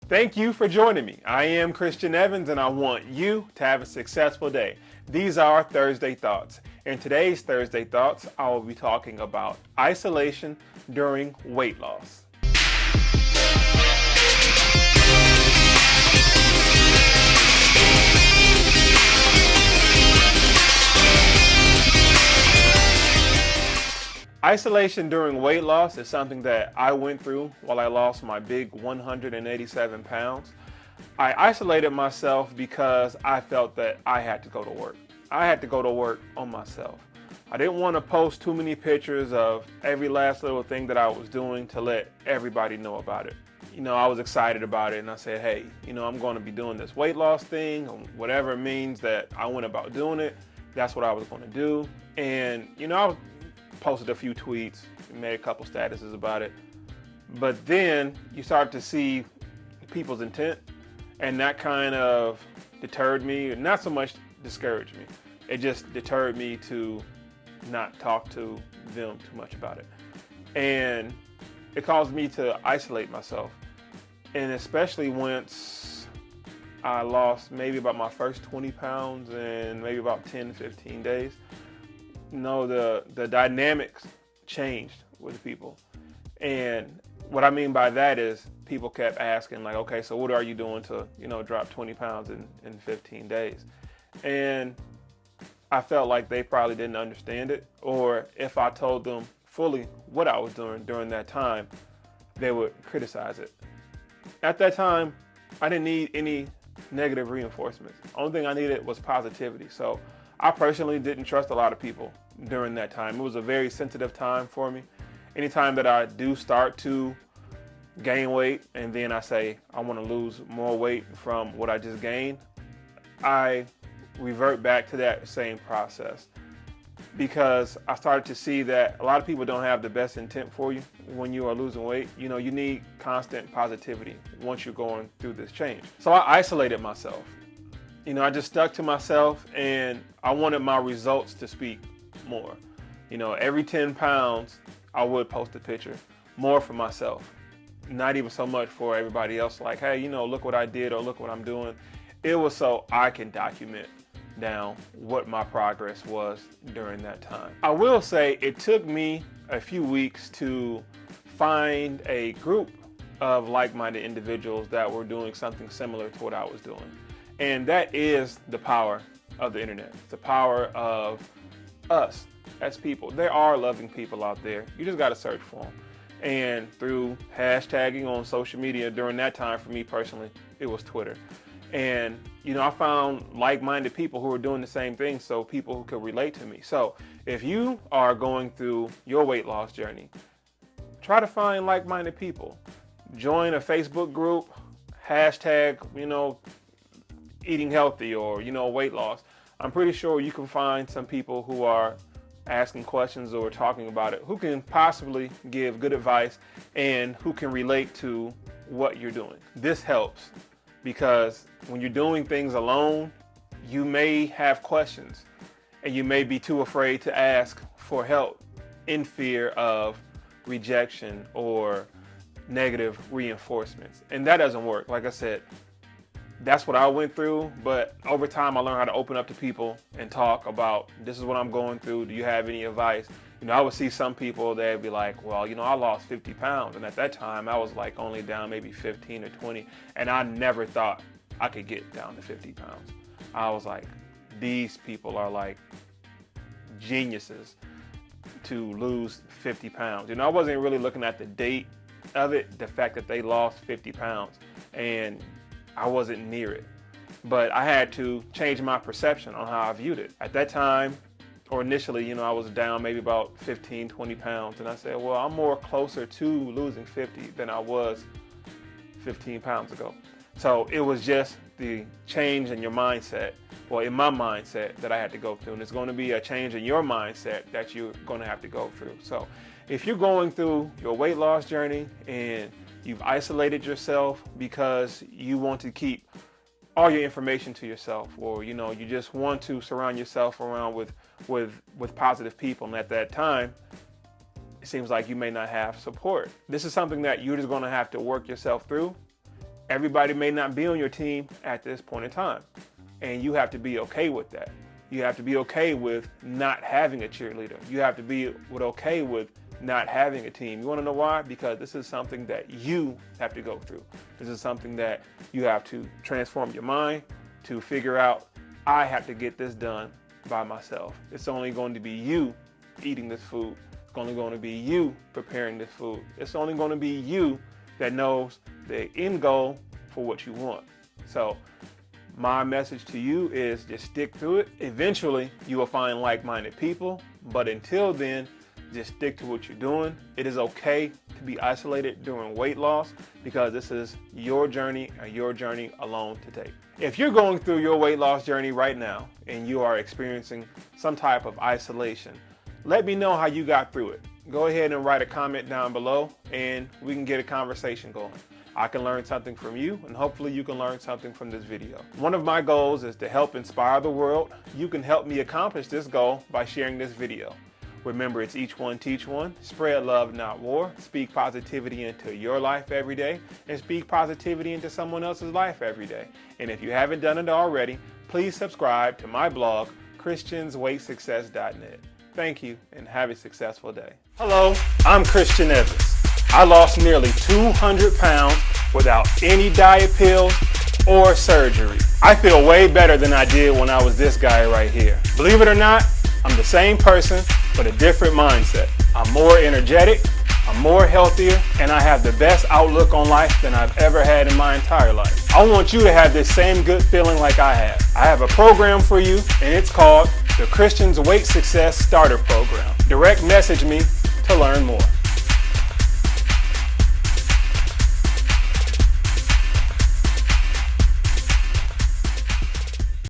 Thank you for joining me. I am Christian Evans and I want you to have a successful day. These are Thursday Thoughts. In today's Thursday Thoughts, I will be talking about isolation during weight loss. Isolation during weight loss is something that I went through while I lost my big 187 pounds. I isolated myself because I felt that I had to go to work. I had to go to work on myself. I didn't want to post too many pictures of every last little thing that I was doing to let everybody know about it. I was excited about it and I said, hey, I'm going to be doing this weight loss thing, or whatever it means that I went about doing it. That's what I was going to do. And, I posted a few tweets, made a couple statuses about it. But then you start to see people's intent, and that kind of deterred me, not so much discouraged me. It just deterred me to not talk to them too much about it. And it caused me to isolate myself. And especially once I lost maybe about my first 20 pounds in maybe about 10 to 15 days, the dynamics changed with people. And what I mean by that is people kept asking, like, okay, so what are you doing to, drop 20 pounds in 15 days? And I felt like they probably didn't understand it, or if I told them fully what I was doing during that time, they would criticize it. At that time, I didn't need any negative reinforcements. The only thing I needed was positivity. So I personally didn't trust a lot of people during that time. It was a very sensitive time for me. Anytime that I do start to gain weight and then I say I want to lose more weight from what I just gained, I revert back to that same process, because I started to see that a lot of people don't have the best intent for you when you are losing weight. You need constant positivity once you're going through this change. So I isolated myself. I just stuck to myself, and I wanted my results to speak more. Every 10 pounds, I would post a picture, more for myself. Not even so much for everybody else, like, hey, look what I did or look what I'm doing. It was so I can document down what my progress was during that time. I will say it took me a few weeks to find a group of like-minded individuals that were doing something similar to what I was doing. And that is the power of the internet. It's the power of us as people. There are loving people out there. You just got to search for them. And through hashtagging on social media during that time, for me personally, it was Twitter. And, I found like-minded people who were doing the same thing, so people who could relate to me. So if you are going through your weight loss journey, try to find like-minded people. Join a Facebook group, hashtag, eating healthy or, weight loss. I'm pretty sure you can find some people who are asking questions or talking about it, who can possibly give good advice and who can relate to what you're doing. This helps because when you're doing things alone, you may have questions and you may be too afraid to ask for help in fear of rejection or negative reinforcements. And that doesn't work. Like I said, that's what I went through, but over time I learned how to open up to people and talk about, this is what I'm going through, do you have any advice? I would see some people, they'd be like, well, I lost 50 pounds, and at that time I was like only down maybe 15 or 20, and I never thought I could get down to 50 pounds. I was like, these people are like geniuses to lose 50 pounds. I wasn't really looking at the date of it, the fact that they lost 50 pounds, and I wasn't near it. But I had to change my perception on how I viewed it. At that time, or initially, I was down maybe about 15, 20 pounds. And I said, well, I'm more closer to losing 50 than I was 15 pounds ago. So it was just the change in your mindset, or in my mindset, that I had to go through. And it's going to be a change in your mindset that you're going to have to go through. So if you're going through your weight loss journey and you've isolated yourself because you want to keep all your information to yourself, or you just want to surround yourself around with positive people, and at that time it seems like you may not have support. This is something that you're just going to have to work yourself through, Everybody may not be on your team at this point in time, and you have to be okay with that. You have to be okay with not having a cheerleader. You have to be okay with not having a team. You want to know why? Because this is something that you have to go through. This is something that you have to transform your mind to figure out, I have to get this done by myself. It's only going to be you eating this food. It's only going to be you preparing this food. It's only going to be you that knows the end goal for what you want. So my message to you is just stick through it. Eventually, you will find like-minded people, but until then, just stick to what you're doing. It is okay to be isolated during weight loss because this is your journey and your journey alone to take. If you're going through your weight loss journey right now and you are experiencing some type of isolation, let me know how you got through it. Go ahead and write a comment down below and we can get a conversation going. I can learn something from you, and hopefully you can learn something from this video. One of my goals is to help inspire the world. You can help me accomplish this goal by sharing this video. Remember, it's each one, teach one. Spread love, not war. Speak positivity into your life every day, and speak positivity into someone else's life every day. And if you haven't done it already, please subscribe to my blog, christiansweightsuccess.net. Thank you, and have a successful day. Hello, I'm Christian Evans. I lost nearly 200 pounds without any diet pills or surgery. I feel way better than I did when I was this guy right here. Believe it or not, I'm the same person, but a different mindset. I'm more energetic, I'm more healthier, and I have the best outlook on life than I've ever had in my entire life. I want you to have this same good feeling like I have. I have a program for you, and it's called the Christian's Weight Success Starter Program. Direct message me to learn more.